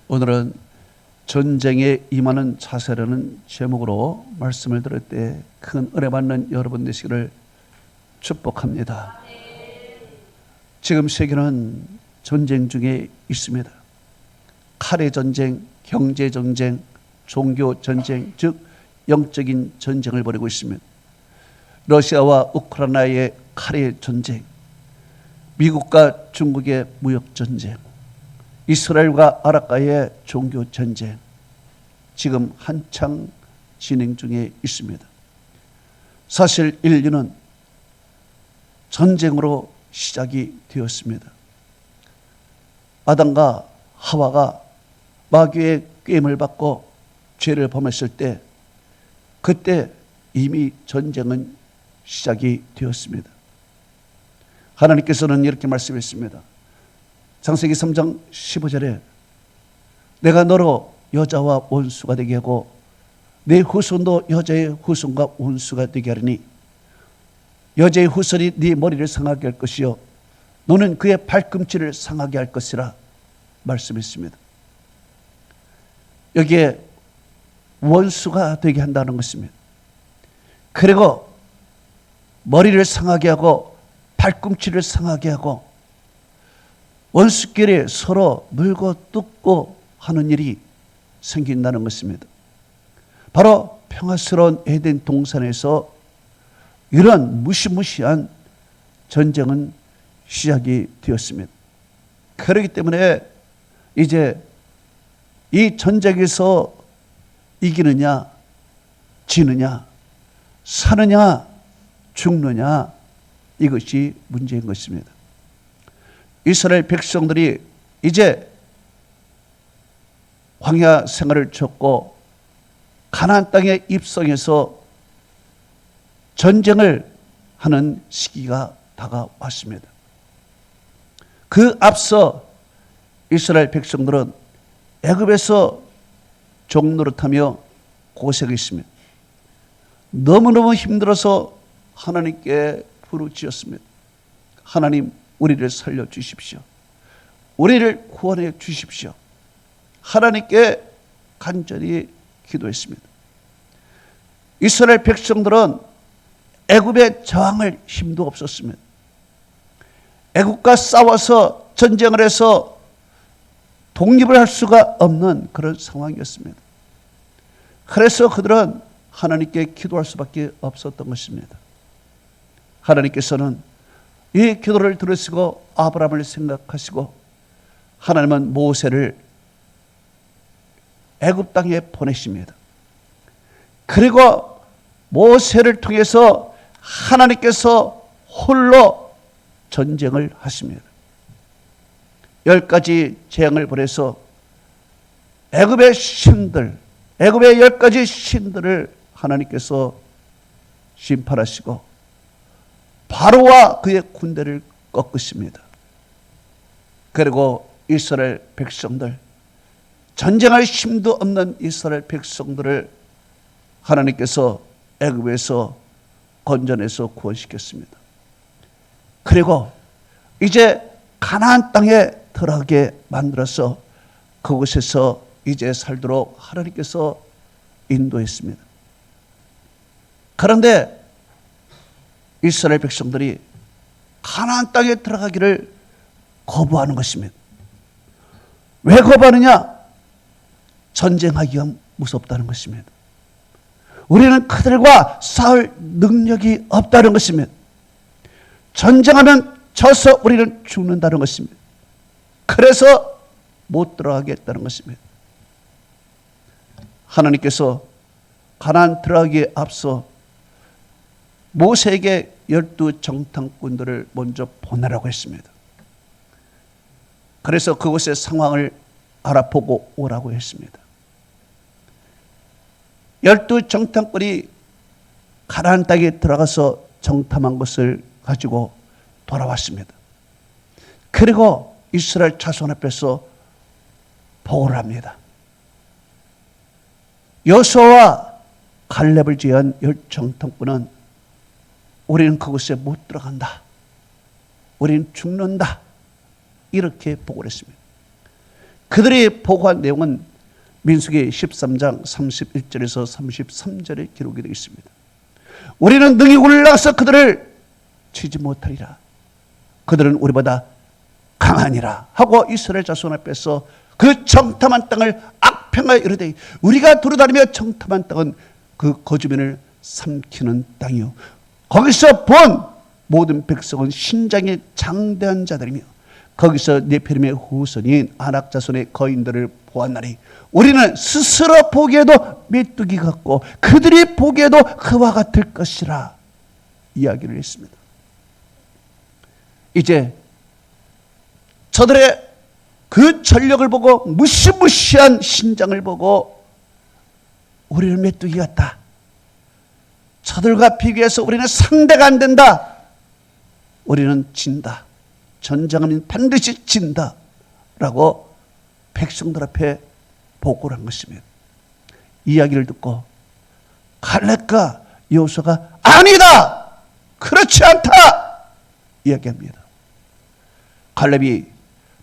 오늘은 전쟁에 임하는 자세라는 제목으로 말씀을 들을 때 큰 은혜 받는 여러분 되시기를 축복합니다. 지금 세계는 전쟁 중에 있습니다. 칼의 전쟁, 경제 전쟁, 종교 전쟁, 즉 영적인 전쟁을 벌이고 있습니다. 러시아와 우크라이나의 칼의 전쟁, 미국과 중국의 무역 전쟁, 이스라엘과 아랍과의 종교 전쟁, 지금 한창 진행 중에 있습니다. 사실 인류는 전쟁으로 시작이 되었습니다. 아담과 하와가 마귀의 꾀임을 받고 죄를 범했을 때, 그때 이미 전쟁은 시작이 되었습니다. 하나님께서는 이렇게 말씀했습니다. 창세기 3장 15절에 내가 너로 여자와 원수가 되게 하고 내 후손도 여자의 후손과 원수가 되게 하리니 여자의 후손이 네 머리를 상하게 할 것이요 너는 그의 발꿈치를 상하게 할 것이라 말씀했습니다. 여기에 원수가 되게 한다는 것입니다. 그리고 머리를 상하게 하고 발꿈치를 상하게 하고 원수끼리 서로 물고 뜯고 하는 일이 생긴다는 것입니다. 바로 평화스러운 에덴 동산에서 이런 무시무시한 전쟁은 시작이 되었습니다. 그렇기 때문에 이제 이 전쟁에서 이기느냐 지느냐 사느냐 죽느냐 이것이 문제인 것입니다. 이스라엘 백성들이 이제 광야 생활을 쳤고 가나안 땅에 입성해서 전쟁을 하는 시기가 다가왔습니다. 그 앞서 이스라엘 백성들은 애굽에서 종노릇하며 고생했습니다. 너무너무 힘들어서 하나님께 부르짖었습니다. 하나님, 우리를 살려주십시오. 우리를 구원해 주십시오. 하나님께 간절히 기도했습니다. 이스라엘 백성들은 애굽에 저항할 힘도 없었습니다. 애굽과 싸워서 전쟁을 해서 독립을 할 수가 없는 그런 상황이었습니다. 그래서 그들은 하나님께 기도할 수밖에 없었던 것입니다. 하나님께서는 이 기도를 들으시고 아브라함을 생각하시고 하나님은 모세를 애굽 땅에 보내십니다. 그리고 모세를 통해서 하나님께서 홀로 전쟁을 하십니다. 10가지 재앙을 보내서 애굽의 신들, 애굽의 10가지 신들을 하나님께서 심판하시고 바로와 그의 군대를 꺾으십니다. 그리고 이스라엘 백성들, 전쟁할 힘도 없는 이스라엘 백성들을 하나님께서 애굽에서 건져내서 구원시켰습니다. 그리고 이제 가나안 땅에 들어가게 만들어서 그곳에서 이제 살도록 하나님께서 인도했습니다. 그런데 이스라엘 백성들이 가나안 땅에 들어가기를 거부하는 것입니다. 왜 거부하느냐? 전쟁하기가 무섭다는 것입니다. 우리는 그들과 싸울 능력이 없다는 것입니다. 전쟁하면 져서 우리는 죽는다는 것입니다. 그래서 못 들어가겠다는 것입니다. 하나님께서 가나안 들어가기에 앞서 모세에게 12 정탐꾼들을 먼저 보내라고 했습니다. 그래서 그곳의 상황을 알아보고 오라고 했습니다. 12 정탐꾼이 가나안 땅에 들어가서 정탐한 것을 가지고 돌아왔습니다. 그리고 이스라엘 자손 앞에서 보고를 합니다. 여호수아와 갈렙을 제외한 10 정탐꾼은 우리는 그곳에 못 들어간다. 우리는 죽는다. 이렇게 보고를 했습니다. 그들이 보고한 내용은 민수기 13장 31절에서 33절에 기록이 되어 있습니다. 우리는 능히 올라가서 그들을 치지 못하리라. 그들은 우리보다 강하니라 하고 이스라엘 자손 앞에서 그 정탐한 땅을 악평하여 이르되 우리가 두루다니며 정탐한 땅은 그 거주민을 삼키는 땅이요 거기서 본 모든 백성은 신장이 장대한 자들이며 거기서 네피림의 후손인 아낙 자손의 거인들을 보았나니 우리는 스스로 보기에도 메뚜기 같고 그들이 보기에도 그와 같을 것이라 이야기를 했습니다. 이제 저들의 그 전력을 보고 무시무시한 신장을 보고 우리는 메뚜기 같다. 저들과 비교해서 우리는 상대가 안 된다. 우리는 진다. 전쟁하면 반드시 진다. 라고 백성들 앞에 보고를 한 것입니다. 이야기를 듣고 갈렙과 여호수아가 아니다. 그렇지 않다. 이야기합니다. 갈렙이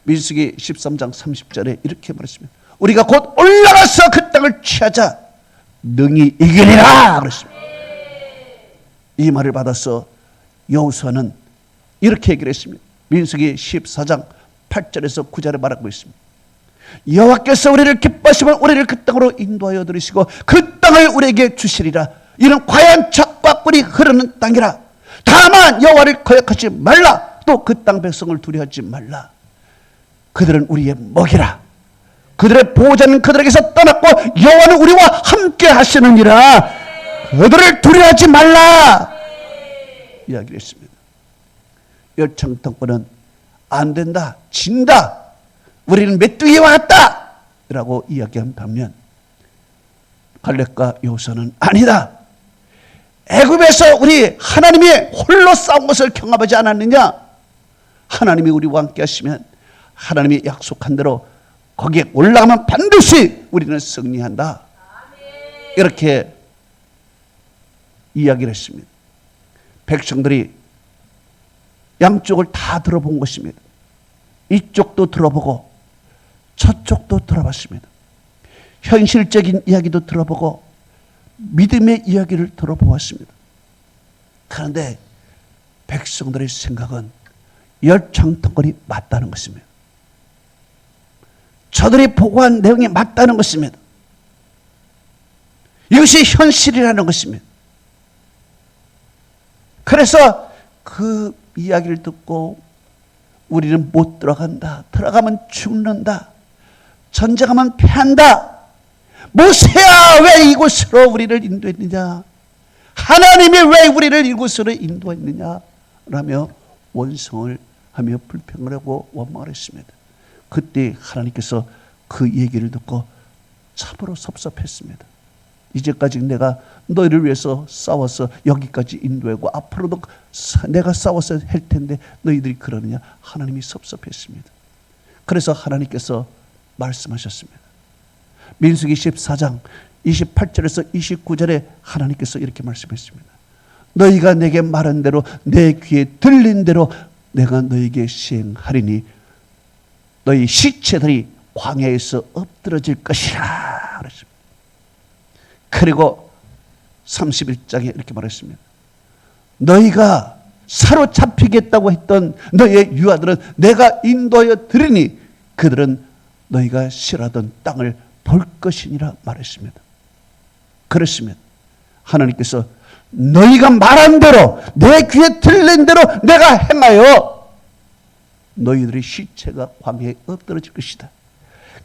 민수기 13장 30절에 이렇게 말했습니다. 우리가 곧 올라가서 그 땅을 취하자 능히 이기리라 그랬습니다. 이 말을 받아서 여호수아는 이렇게 얘기를 했습니다. 민수기 14장 8절에서 9절에 말하고 있습니다. 여호와께서 우리를 기뻐하시면 우리를 그 땅으로 인도하여 들으시고 그 땅을 우리에게 주시리라. 이는 과연 젖과 꿀이 흐르는 땅이라. 다만 여호와를 거역하지 말라. 또 그 땅 백성을 두려워하지 말라. 그들은 우리의 먹이라. 그들의 보호자는 그들에게서 떠났고 여호와는 우리와 함께 하시느니라. 그들을 두려워하지 말라. 이야기를 했습니다. 열정통권은 안 된다. 진다. 우리는 메뚜기와 같다. 라고 이야기한 반면 갈렙과 여호수아는 아니다. 애굽에서 우리 하나님이 홀로 싸운 것을 경험하지 않았느냐? 하나님이 우리와 함께 하시면 하나님이 약속한 대로 거기에 올라가면 반드시 우리는 승리한다. 이렇게 이야기를 했습니다. 백성들이 양쪽을 다 들어본 것입니다. 이쪽도 들어보고 저쪽도 들어봤습니다. 현실적인 이야기도 들어보고 믿음의 이야기를 들어보았습니다. 그런데 백성들의 생각은 열창통권이 맞다는 것입니다. 저들이 보고한 내용이 맞다는 것입니다. 이것이 현실이라는 것입니다. 그래서 그 이야기를 듣고 우리는 못 들어간다. 들어가면 죽는다. 전쟁하면 패한다. 모세야 왜 이곳으로 우리를 인도했느냐? 하나님이 왜 우리를 이곳으로 인도했느냐? 라며 원성을 하며 불평을 하고 원망을 했습니다. 그때 하나님께서 그 얘기를 듣고 참으로 섭섭했습니다. 이제까지 내가 너희를 위해서 싸워서 여기까지 인도하고 앞으로도 내가 싸워서 할 텐데 너희들이 그러느냐? 하나님이 섭섭했습니다. 그래서 하나님께서 말씀하셨습니다. 민수기 14장 28절에서 29절에 하나님께서 이렇게 말씀했습니다. 너희가 내게 말한 대로 내 귀에 들린 대로 내가 너희에게 시행하리니 너희 시체들이 광야에서 엎드러질 것이라 그랬습니다. 그리고 31장에 이렇게 말했습니다. 너희가 사로잡히겠다고 했던 너희의 유아들은 내가 인도하여 드리니 그들은 너희가 싫어하던 땅을 볼 것이니라 말했습니다. 그렇습니다. 하나님께서 너희가 말한 대로 내 귀에 들린 대로 내가 행하여 너희들의 시체가 광야에 엎드러질 것이다.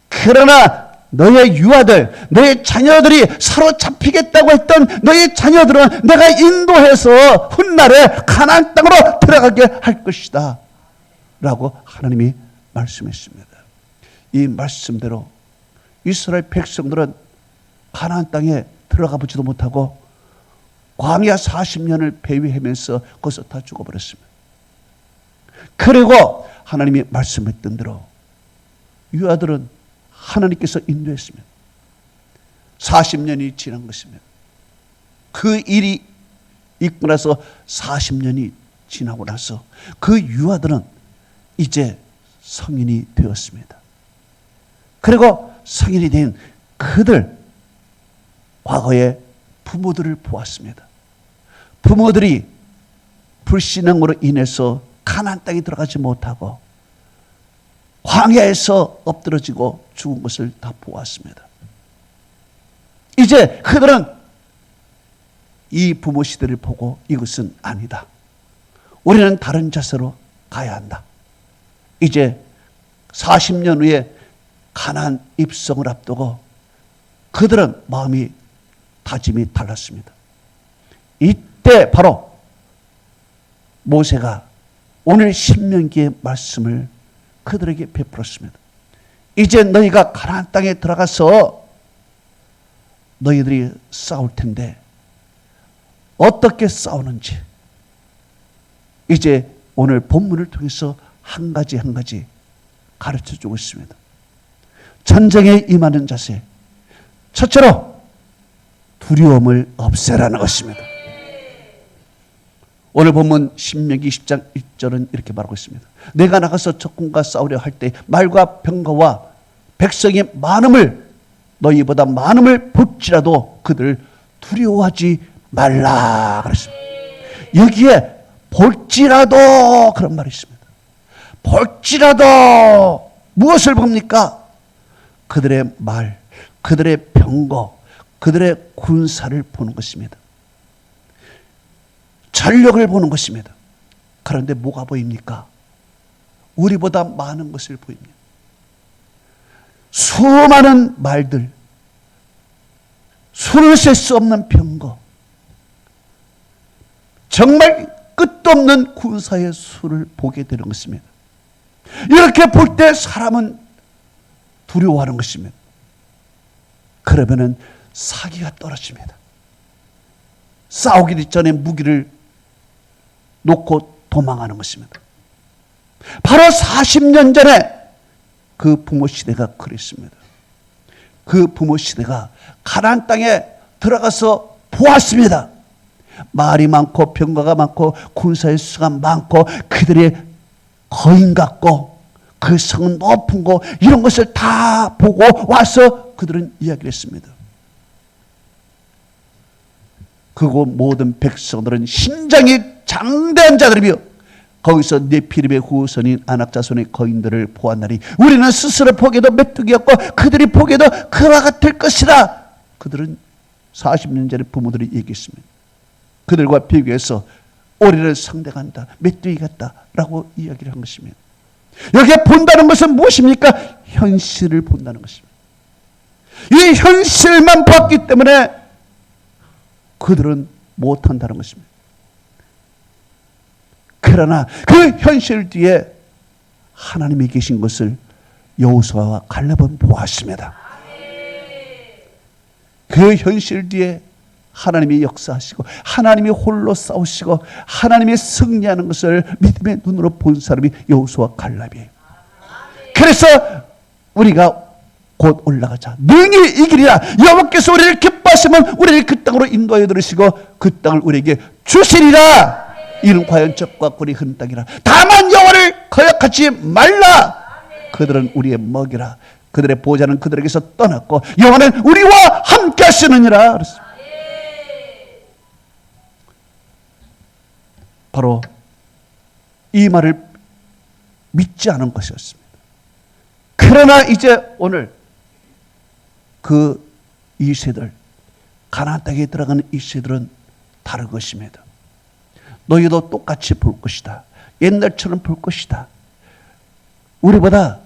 그러나 너의 유아들, 너의 자녀들이 사로잡히겠다고 했던 너의 자녀들은 내가 인도해서 훗날에 가나안 땅으로 들어가게 할 것이다 라고 하나님이 말씀했습니다. 이 말씀대로 이스라엘 백성들은 가나안 땅에 들어가 보지도 못하고 광야 40년을 배회하면서 거기서 다 죽어버렸습니다. 그리고 하나님이 말씀했던 대로 유아들은 하나님께서 인도했습니다. 40년이 지난 것입니다. 그 일이 있고 나서 40년이 지나고 나서 그 유아들은 이제 성인이 되었습니다. 그리고 성인이 된 그들, 과거의 부모들을 보았습니다. 부모들이 불신앙으로 인해서 가나안 땅에 들어가지 못하고 광야에서 엎드러지고 죽은 것을 다 보았습니다. 이제 그들은 이 부모 시대를 보고 이것은 아니다, 우리는 다른 자세로 가야 한다. 이제 40년 후에 가나안 입성을 앞두고 그들은 다짐이 달랐습니다. 이때 바로 모세가 오늘 신명기의 말씀을 그들에게 베풀었습니다. 이제 너희가 가나안 땅에 들어가서 너희들이 싸울 텐데 어떻게 싸우는지 이제 오늘 본문을 통해서 한 가지 한 가지 가르쳐주고 있습니다. 전쟁에 임하는 자세, 첫째로 두려움을 없애라는 것입니다. 오늘 본문 신명기 10장 1절은 이렇게 말하고 있습니다. 내가 나가서 적군과 싸우려 할 때 말과 병거와 백성의 많음을, 너희보다 많음을 볼지라도 그들 두려워하지 말라 그랬습니다. 여기에 볼지라도 그런 말이 있습니다. 볼지라도 무엇을 봅니까? 그들의 말, 그들의 병거, 그들의 군사를 보는 것입니다. 전력을 보는 것입니다. 그런데 뭐가 보입니까? 우리보다 많은 것을 보입니다. 수많은 말들, 수를 셀 수 없는 병거, 정말 끝도 없는 군사의 수를 보게 되는 것입니다. 이렇게 볼 때 사람은 두려워하는 것입니다. 그러면은 사기가 떨어집니다. 싸우기 전에 무기를 놓고 도망하는 것입니다. 바로 40년 전에 그 부모 시대가 그랬습니다. 그 부모 시대가 가나안 땅에 들어가서 보았습니다. 말이 많고 병거가 많고 군사의 수가 많고 그들의 거인 같고 그 성은 높은 거, 이런 것을 다 보고 와서 그들은 이야기를 했습니다. 그곳 모든 백성들은 신장이 장대한 자들이며 거기서 네피림의 후손인 아낙 자손의 거인들을 보았나니 우리는 스스로 보기에도 메뚜기였고 그들이 보기에도 그와 같을 것이라. 그들은 40년 전에 부모들이 얘기했습니다. 그들과 비교해서 우리를 상대한다, 메뚜기 같다라고 이야기를 한 것입니다. 여기에 본다는 것은 무엇입니까? 현실을 본다는 것입니다. 이 현실만 봤기 때문에 그들은 못한다는 것입니다. 그러나 그 현실 뒤에 하나님이 계신 것을 여호수아와 갈렙은 보았습니다. 그 현실 뒤에 하나님이 역사하시고 하나님이 홀로 싸우시고 하나님이 승리하는 것을 믿음의 눈으로 본 사람이 여호수아와 갈렙이에요. 그래서 우리가 곧 올라가자, 능히 이기리라. 여호와께서 우리를 기뻐하시면 우리를 그 땅으로 인도하여 들으시고 그 땅을 우리에게 주시리라. 이는 과연 적과 꿀이 흐른 땅이라. 다만 여호와를 거역하지 말라. 그들은 우리의 먹이라. 그들의 보호자는 그들에게서 떠났고 여호와는 우리와 함께 하시느니라. 바로 이 말을 믿지 않은 것이었습니다. 그러나 이제 오늘 그 이 세들, 가나안 땅에 들어가는 이 세들은 다른 것입니다. 너희도 똑같이 볼 것이다. 옛날처럼 볼 것이다. 우리보다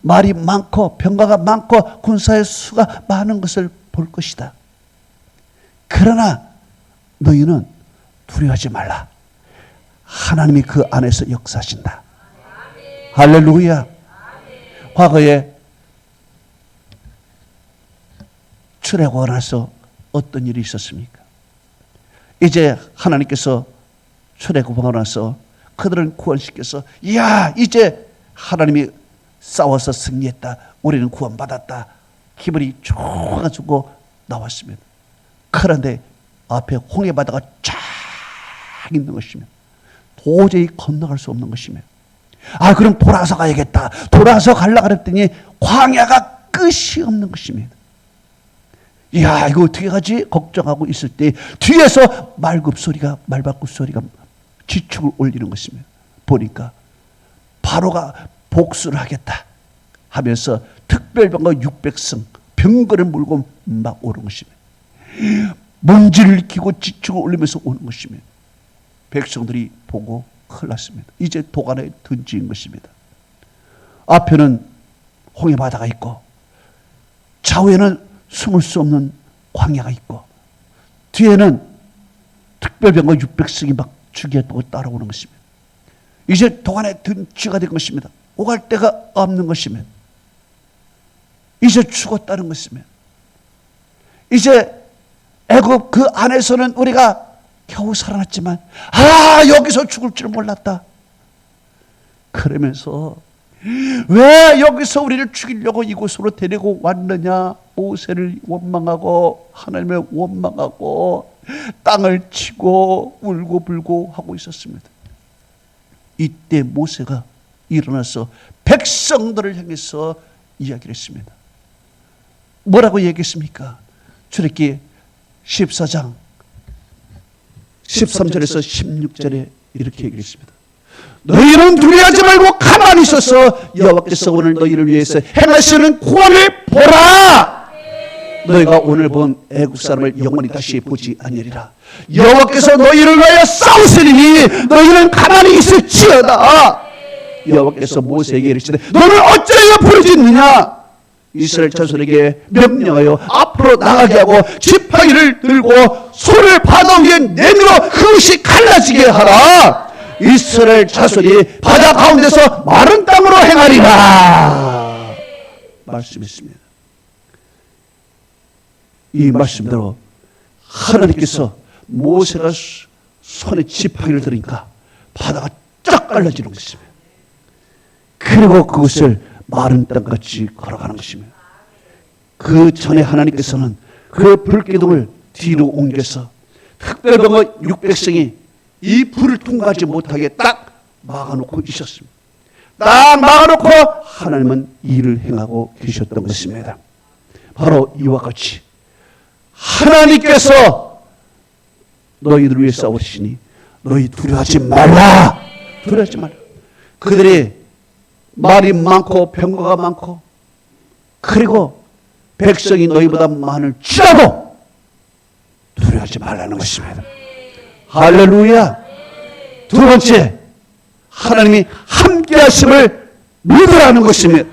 말이 많고 병거가 많고 군사의 수가 많은 것을 볼 것이다. 그러나 너희는 두려워하지 말라. 하나님이 그 안에서 역사하신다. 할렐루야. 과거에 출애굽하고 나서 어떤 일이 있었습니까? 이제 하나님께서 출애굽하고 나서 그들은 구원시켜서 이야, 이제 하나님이 싸워서 승리했다, 우리는 구원받았다, 기분이 좋아가지고 나왔습니다. 그런데 앞에 홍해바다가 쫙 있는 것입니다. 도저히 건너갈 수 없는 것이며, 그럼 돌아서 가야겠다. 돌아서 가려고 그랬더니 광야가 끝이 없는 것입니다. 야, 이거 어떻게 하지? 걱정하고 있을 때 뒤에서 말발굽 소리가 지축을 올리는 것입니다. 보니까 바로가 복수를 하겠다 하면서 특별병거 600성 병거를 몰고 막 오는 것입니다. 먼지를 키고 지축을 올리면서 오는 것입니다. 백성들이 보고 큰일 났습니다. 이제 도간에 던진 것입니다. 앞에는 홍해바다가 있고 좌우에는 숨을 수 없는 광야가 있고 뒤에는 특별병거 600성이 막 죽였다고 따라오는 것입니다. 이제 도간에 던지가 된 것입니다. 오갈 데가 없는 것입니다. 이제 죽었다는 것입니다. 이제 애굽 그 안에서는 우리가 겨우 살아났지만 여기서 죽을 줄 몰랐다. 그러면서 왜 여기서 우리를 죽이려고 이곳으로 데리고 왔느냐. 모세를 원망하고 하나님을 원망하고 땅을 치고 울고불고 하고 있었습니다. 이때 모세가 일어나서 백성들을 향해서 이야기를 했습니다. 뭐라고 얘기했습니까? 출애굽기 14장 13절에서 16절에 이렇게 얘기했습니다. 너희는 두려워하지 말고 가만히 있어서 여호와께서 오늘 너희를 위해서 행하시는 구원을 보라. 너희가 오늘 본 애국 사람을 영원히 다시 보지 아니하리라. 여호와께서 너희를 위하여 싸우시리니 너희는 가만히 있을지어다. 여호와께서 모세에게 이르시되 너는 어찌하여 부르짖느냐. 이스라엘 자손에게 명령하여 앞으로 나가게 하고 지팡이를 들고 손을 바다 위에 내밀어 그것이 갈라지게 하라. 이스라엘 자손이 바다 가운데서 마른 땅으로 행하리라 말씀했습니다. 이 말씀대로 하나님께서 모세가 손에 지팡이를 들으니까 바다가 쫙 갈라지는 것입니다. 그리고 그것을 마른 땅같이 걸어가는 것입니다. 그 전에 하나님께서는 그 불기둥을 뒤로 옮겨서 특별병거 600성이 이 불을 통과하지 못하게 딱 막아놓고 있었습니다. 딱 막아놓고 하나님은 일을 행하고 계셨던 것입니다. 바로 이와 같이 하나님께서 너희들을 위해 싸우시니 너희 두려워하지 말라. 두려워하지 말라. 그들이 말이 많고 병거가 많고 그리고 백성이 너희보다 많을지라도 두려워하지 말라는 것입니다. 할렐루야. 두 번째, 하나님이 함께 하심을 믿으라는 것입니다.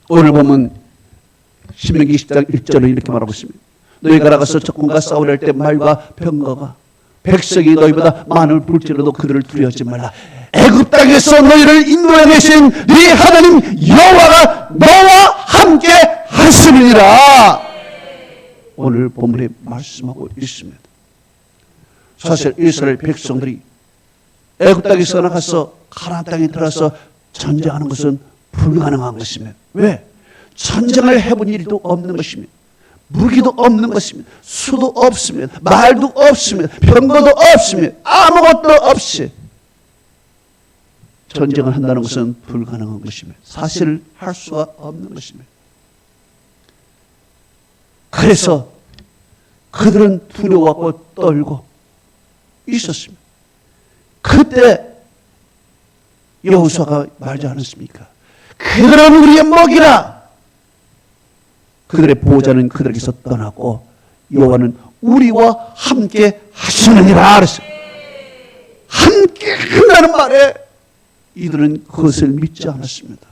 오늘 보면 신명기 20장 1절을 이렇게 말하고 있습니다. 너희가 나가서 적군과 싸우려 할 때 말과 병거가 백성이 너희보다 많을 볼지라도 그들을 두려워하지 말라. 애굽 땅에서 너희를 인도해 내신 네 하나님 여호와가 너와 함께 하심이니라. 오늘 본문에 말씀하고 있습니다. 사실 이스라엘 백성들이 애굽 땅에서 나가서 가나안 땅에 들어서 전쟁하는 것은 불가능한 것입니다. 왜? 전쟁을 해본 일도 없는 것입니다. 무기도 없는 것입니다. 수도 없습니다. 말도 없습니다. 병거도 없습니다. 아무것도 없이 전쟁을 한다는 것은 불가능한 것입니다. 사실 할 수가 없는 것입니다. 그래서 그들은 두려워하고 떨고 있었습니다. 그때 여호수아가 말하지 않았습니까? 그들은 우리의 먹이라. 그들의 보호자는 그들에게서 떠나고 여호와는 우리와 함께 하시느니라 그랬어요. 함께 한다는 말에 이들은 그것을 믿지 않았습니다.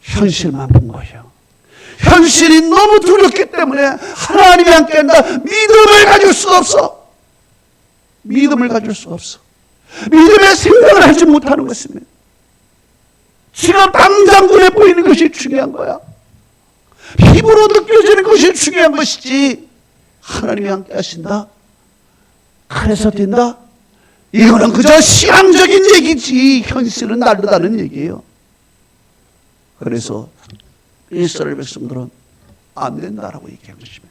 현실만 본 거예요. 현실이 너무 두렵기 때문에 하나님이 함께 한다. 믿음을 가질 수가 없어. 믿음을 가질 수가 없어. 믿음의 생각을 하지 못하는 것입니다. 지금 당장 눈에 보이는 것이 중요한 거야. 피부로 느껴지는 것이 중요한 것이지 하나님이 함께 하신다? 그래서 된다? 이거는 그저 시향적인 얘기지 현실은 다르다는 얘기예요. 그래서 이스라엘 백성들은 안 된다라고 얘기한 것입니다.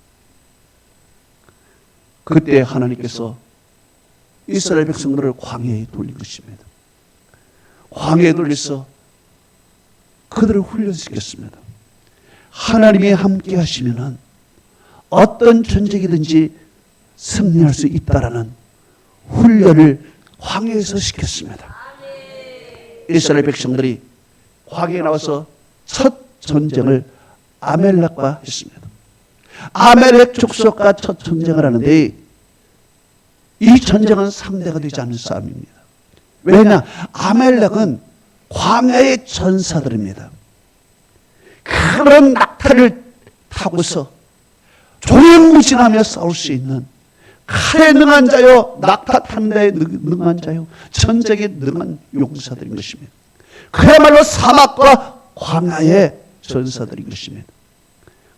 그때 하나님께서 이스라엘 백성들을 광야에 돌린 것입니다. 광야에 돌려서 그들을 훈련시켰습니다. 하나님이 함께 하시면은 어떤 전쟁이든지 승리할 수 있다라는 훈련을 광야에서 시켰습니다. 이스라엘 백성들이 광야에 나와서 첫 전쟁을 아멜렉과 했습니다. 아멜렉 족속과 첫 전쟁을 하는데 이 전쟁은 상대가 되지 않는 싸움입니다. 왜냐? 아멜렉은 광야의 전사들입니다. 그런 낙타를 타고서 조용무진하며 싸울 수 있는 칼에 능한 자요, 낙타 타는 데 능한 자요, 전쟁에 능한 용사들인 것입니다. 그야말로 사막과 광야의 전사들인 것입니다.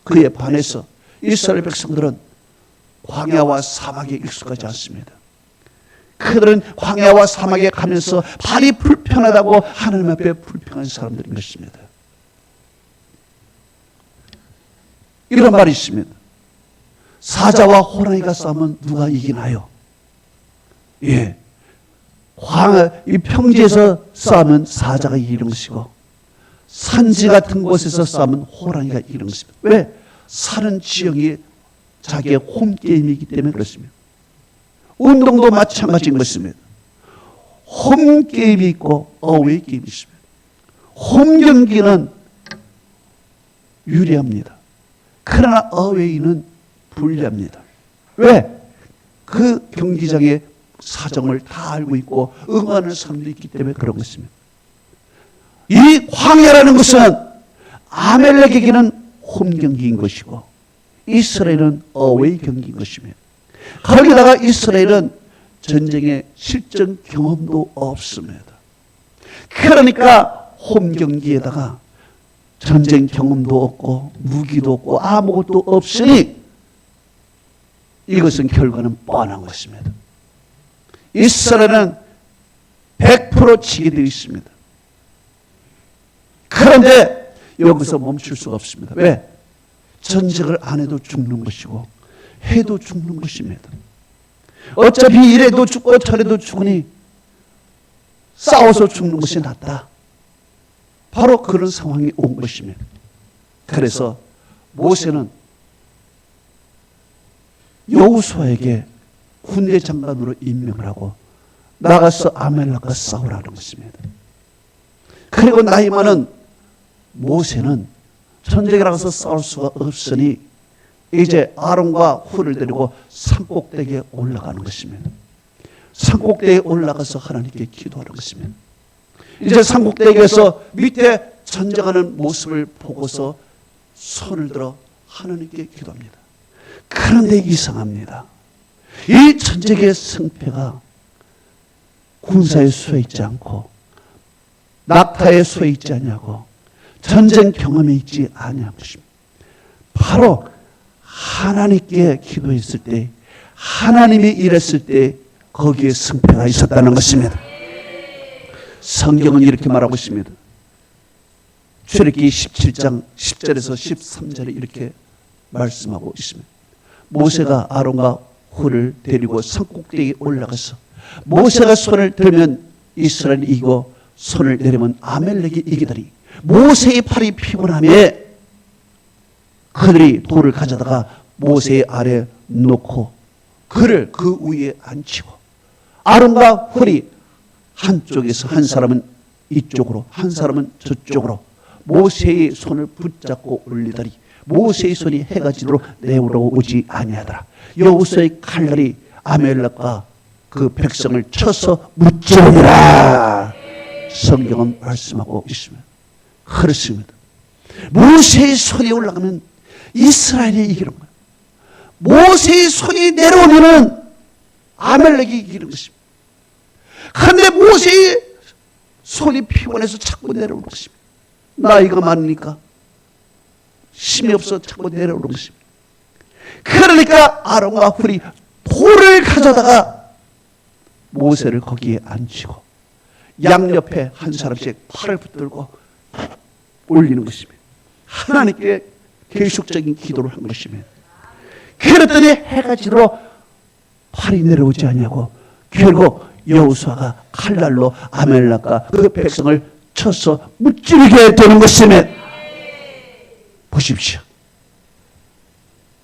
그에 반해서 이스라엘 백성들은 광야와 사막에 익숙하지 않습니다. 그들은 광야와 사막에 가면서 발이 불편하다고 하나님 앞에 불평한 사람들인 것입니다. 이런 말이 있습니다. 사자와 호랑이가 싸우면 누가 이기나요? 예. 이 평지에서 싸우면 사자가 이기는 것이고 산지 같은 곳에서 싸우면 호랑이가 이기는 것입니다. 왜? 사는 지형이 자기의 홈게임이기 때문에 그렇습니다. 운동도 마찬가지인 것입니다. 홈게임이 있고 어웨이 게임이 있습니다. 홈 경기는 유리합니다. 그러나 어웨이는 불리합니다. 왜? 그 경기장의 사정을 다 알고 있고 응원하는 사람도 있기 때문에 그런 것입니다. 이 광야라는 것은 아멜렉에게는 홈 경기인 것이고 이스라엘은 어웨이 경기인 것입니다. 거기다가 이스라엘은 전쟁의 실전 경험도 없습니다. 그러니까 홈 경기에다가 전쟁 경험도 없고 무기도 없고 아무것도 없으니 이것은 결과는 뻔한 것입니다. 이스라엘은 100% 지게 되어 있습니다. 그런데 여기서 멈출 수가 없습니다. 왜? 전쟁을 안 해도 죽는 것이고 해도 죽는 것입니다. 어차피 이래도 죽고 저래도 죽으니 싸워서 죽는 것이 낫다. 바로 그런 상황이 온 것입니다. 그래서 모세는 여호수아에게 군대 장관으로 임명을 하고 나가서 아멜렉과 싸우라는 것입니다. 그리고 나이 많은 모세는 전쟁에 나가서 싸울 수가 없으니 이제 아론과 훌을 데리고 산꼭대기에 올라가는 것입니다. 산꼭대기에 올라가서 하나님께 기도하는 것입니다. 이제 산꼭대기에서 밑에 전쟁하는 모습을 보고서 손을 들어 하나님께 기도합니다. 그런데 이상합니다. 이 전쟁의 승패가 군사에 쏘여 있지 않고 낙타에 쏘여 있지 않냐고 전쟁 경험이 있지 않냐는 것입니다. 바로 하나님께 기도했을 때 하나님이 일했을 때 거기에 승패가 있었다는 것입니다. 성경은 이렇게 말하고 있습니다. 출애굽기 17장 10절에서 13절에 이렇게 말씀하고 있습니다. 모세가 아론과 훌을 데리고 산꼭대기에 올라가서 모세가 손을 들면 이스라엘이 이기고 손을 내리면 아멜렉이 이기더니 모세의 팔이 피곤함에 그들이 돌을 가져다가 모세의 아래 놓고 그를 그 위에 앉히고 아론과 훌이 한쪽에서 한 사람은 이쪽으로 한 사람은 저쪽으로 모세의 손을 붙잡고 올리더니 모세의 손이 해가 지도록 내오러 오지 아니하더라. 여호수아의 칼날이 아멜렉과 그 백성을 쳐서 무찌르니라. 성경은 말씀하고 있습니다. 그렇습니다. 모세의 손이 올라가면 이스라엘이 이기는 거예요. 모세의 손이 내려오면은 아멜렉이 이기는 것입니다. 그런데 모세의 손이 피곤해서 자꾸 내려오는 것입니다. 나이가 많으니까 힘이 없어 자꾸 내려오는 것입니다. 그러니까 아론과 훌이 돌을 가져다가 모세를 거기에 앉히고 양옆에 한 사람씩 팔을 붙들고 올리는 것입니다. 하나님께 계속적인 기도를 한 것입니다. 그랬더니 해가 지도록 팔이 내려오지 않냐고 결국 여호수아가 칼날로 아멜렉과 그 백성을 쳐서 무찌르게 되는 것이며, 보십시오.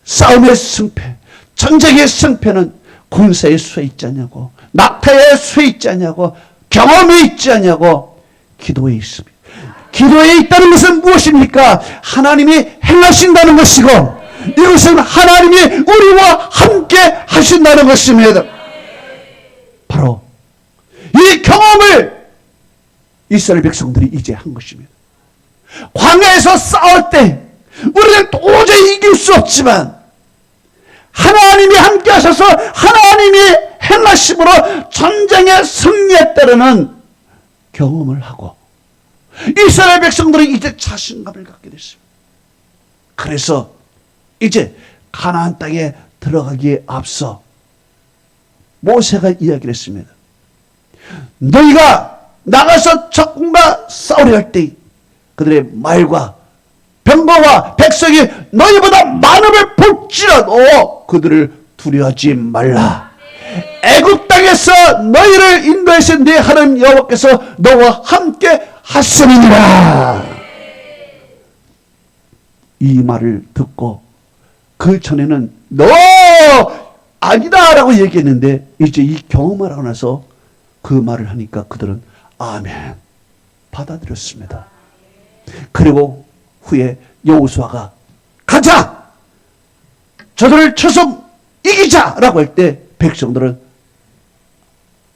싸움의 승패, 전쟁의 승패는 군사의 수에 있지 않냐고, 낙타의 수에 있지 않냐고, 경험이 있지 않냐고, 기도에 있습니다. 기도에 있다는 것은 무엇입니까? 하나님이 행하신다는 것이고, 이것은 하나님이 우리와 함께 하신다는 것입니다. 바로 이 경험을 이스라엘 백성들이 이제 한 것입니다. 광야에서 싸울 때 우리는 도저히 이길 수 없지만 하나님이 함께 하셔서 하나님이 행하심으로 전쟁의 승리에 따르는 경험을 하고 이스라엘 백성들은 이제 자신감을 갖게 됐습니다. 그래서 이제 가나안 땅에 들어가기에 앞서 모세가 이야기를 했습니다. 너희가 나가서 적군과 싸우려 할 때 그들의 말과 병거와 백성이 너희보다 많음을 볼지라도 그들을 두려워하지 말라. 애굽 땅에서 너희를 인도해서 네 하나님 여호와께서 너와 함께 하시느니라. 이 말을 듣고 그 전에는 너 아니다 라고 얘기했는데 이제 이 경험을 하고 나서 그 말을 하니까 그들은 아멘 받아들였습니다. 그리고 후에 여호수아가 가자! 저들을 쳐서 이기자! 라고 할 때 백성들은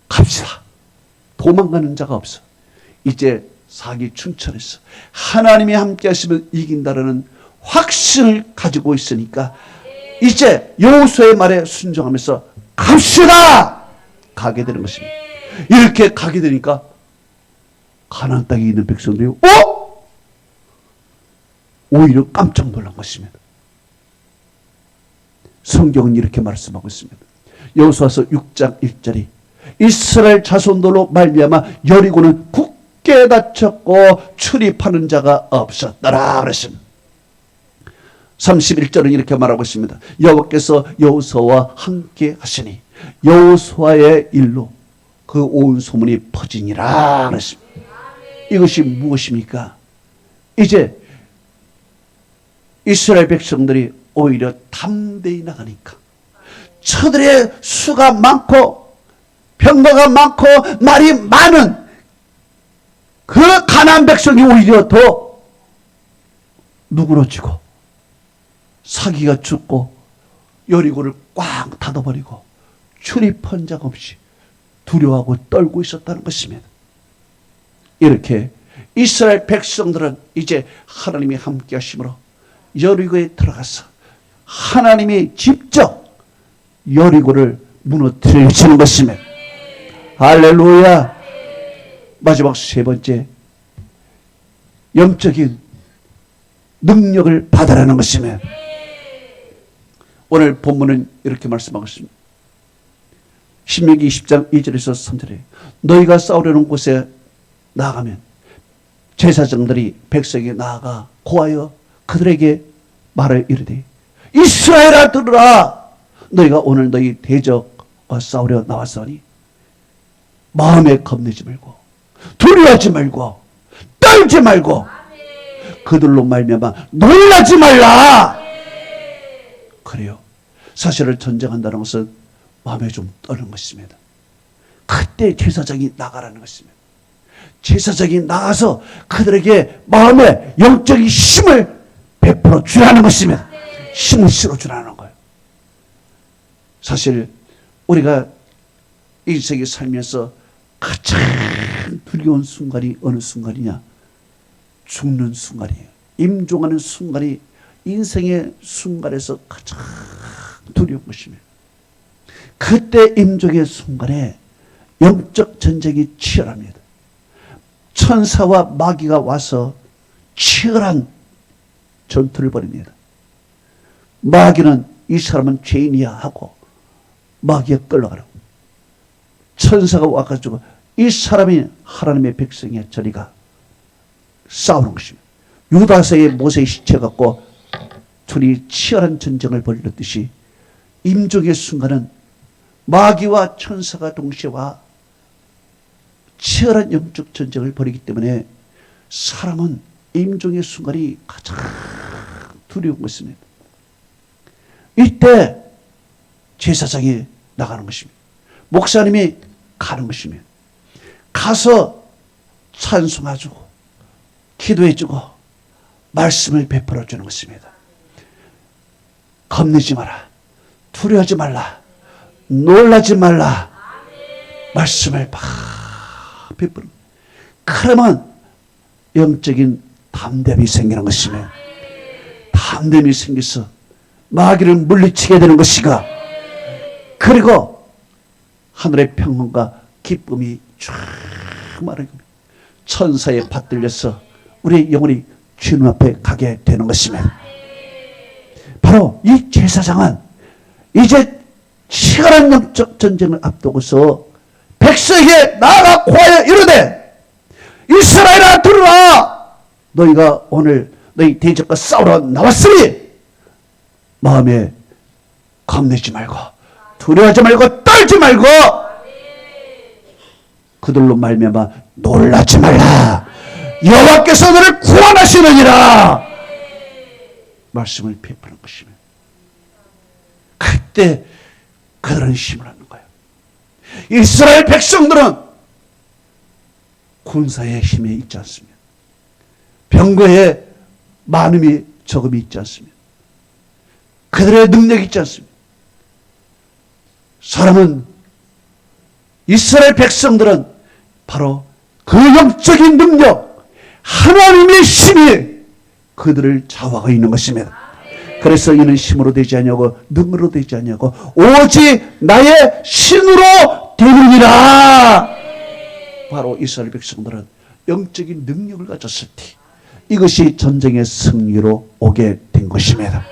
갑시다. 도망가는 자가 없어. 이제 사기충천했어. 하나님이 함께 하시면 이긴다라는 확신을 가지고 있으니까 이제 여호수아의 말에 순종하면서 갑시다! 가게 되는 것입니다. 이렇게 가게 되니까 가나안 땅에 있는 백성들이 오히려 깜짝 놀란 것입니다. 성경은 이렇게 말씀하고 있습니다. 여호수아서 6장 1절이 이스라엘 자손들로 말미암아 여리고는 굳게 닫혔고 출입하는 자가 없었더라 그랬습니다. 31절은 이렇게 말하고 있습니다. 여호와께서 여호수아와 함께 하시니 여호수아의 일로 그 온 소문이 퍼지니라 그랬습니다. 이것이 무엇입니까? 이제 이스라엘 백성들이 오히려 담대히 나가니까 저들의 수가 많고 병거가 많고 말이 많은 그 가나안 백성이 오히려 더 누그러지고 사기가 죽고 여리고를 꽉 닫아버리고 출입한 자 없이 두려워하고 떨고 있었다는 것입니다. 이렇게 이스라엘 백성들은 이제 하나님이 함께 하심으로 여리고에 들어가서 하나님이 직접 여리고를 무너뜨려 주시는 것입니다. 할렐루야. 마지막 세 번째, 영적인 능력을 받으라는 것입니다. 오늘 본문은 이렇게 말씀하고 있습니다. 신명기 20장 2절에서 3절에 너희가 싸우려는 곳에 나아가면 제사장들이 백성에게 나아가 고하여 그들에게 말을 이르되 이스라엘아 들으라. 너희가 오늘 너희 대적과 싸우려 나왔으니 마음에 겁내지 말고 두려워하지 말고 떨지 말고 그들로 말미암아 놀라지 말라. 그래요. 사실을 전쟁한다는 것은 마음에 좀 떠는 것입니다. 그때 제사장이 나가라는 것입니다. 제사장이 나가서 그들에게 마음에 영적인 힘을 베풀어 주라는 것입니다. 힘을 실어 주라는 거예요. 사실 우리가 인생에 살면서 가장 두려운 순간이 어느 순간이냐? 죽는 순간이에요. 임종하는 순간이 인생의 순간에서 가장 두려운 것입니다. 그때 임종의 순간에 영적 전쟁이 치열합니다. 천사와 마귀가 와서 치열한 전투를 벌입니다. 마귀는 이 사람은 죄인이야 하고 마귀에 끌려가라고. 천사가 와가지고 이 사람이 하나님의 백성이야 저리가 싸우는 것입니다. 유다서의 모세의 시체 갖고 둘이 치열한 전쟁을 벌였듯이 임종의 순간은 마귀와 천사가 동시에 와 치열한 영적 전쟁을 벌이기 때문에 사람은 임종의 순간이 가장 두려운 것입니다. 이때 제사장이 나가는 것입니다. 목사님이 가는 것입니다. 가서 찬송해주고 기도해주고 말씀을 베풀어 주는 것입니다. 겁내지 마라. 두려워하지 말라. 놀라지 말라. 말씀을 막 베푸는. 그러면 영적인 담대함이 생기는 것이며 담대함이 생겨서 마귀를 물리치게 되는 것이가, 그리고 하늘의 평온과 기쁨이 쫙 마르고 천사에 받들려서 우리의 영혼이 주님 앞에 가게 되는 것입니다. 바로 이 제사장은 이제 치열한 영적 전쟁을 앞두고서 백성에게 나아가 고하여 이르되 이스라엘아 들으라. 너희가 오늘 너희 대적과 싸우러 나왔으니 마음에 겁내지 말고 두려워하지 말고 떨지 말고 그들로 말미암아 놀라지 말라. 여호와께서 너를 구원하시느니라. 말씀을 베푸는 것이면 그때 그들은 힘을 얻는 거예요. 이스라엘 백성들은 군사의 힘에 있지 않습니다. 병거의 많음이 적음이 있지 않습니다. 그들의 능력이 있지 않습니다. 사람은 이스라엘 백성들은 바로 그 영적인 능력, 하나님의 힘이 그들을 좌우하고 있는 것입니다. 그래서 이는 힘으로 되지 아니하고 능으로 되지 아니하고 오직 나의 신으로 되느니라. 바로 이스라엘 백성들은 영적인 능력을 가졌을 때 이것이 전쟁의 승리로 오게 된 것입니다.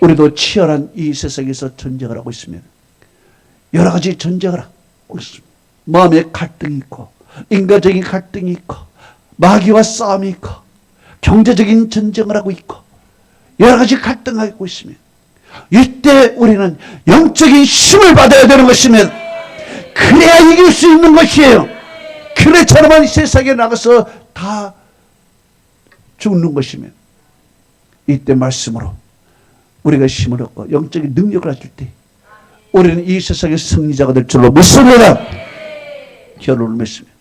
우리도 치열한 이 세상에서 전쟁을 하고 있습니다. 여러 가지 전쟁을 하고 있습니다. 마음의 갈등이 있고 인간적인 갈등이 있고 마귀와 싸움이 있고 경제적인 전쟁을 하고 있고 여러 가지 갈등을 하고 있습니다. 이때 우리는 영적인 힘을 받아야 되는 것입니다. 그래야 이길 수 있는 것이에요. 그래처럼은 세상에 나가서 다 죽는 것이면 이때 말씀으로 우리가 힘을 얻고 영적인 능력을 가질 때 우리는 이 세상의 승리자가 될 줄로 믿습니다. 결론을 맺습니다.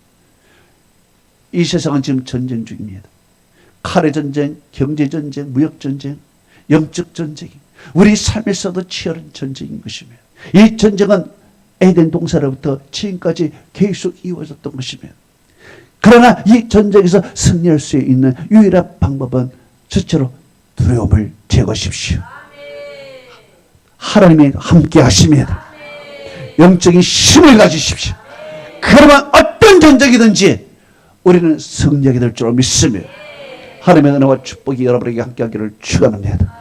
이 세상은 지금 전쟁 중입니다. 칼의 전쟁, 경제전쟁, 무역전쟁, 영적 전쟁이 우리 삶에서도 치열한 전쟁인 것입니다. 이 전쟁은 에덴 동산으로부터 지금까지 계속 이루어졌던 것입니다. 그러나 이 전쟁에서 승리할 수 있는 유일한 방법은 첫째로 두려움을 제거하십시오. 하나님이 함께 하십니다. 영적인 힘을 가지십시오. 그러면 어떤 전쟁이든지 우리는 승리하게 될 줄 믿습니다. 하나님의 은혜와 축복이 여러분에게 함께하기를 축원합니다.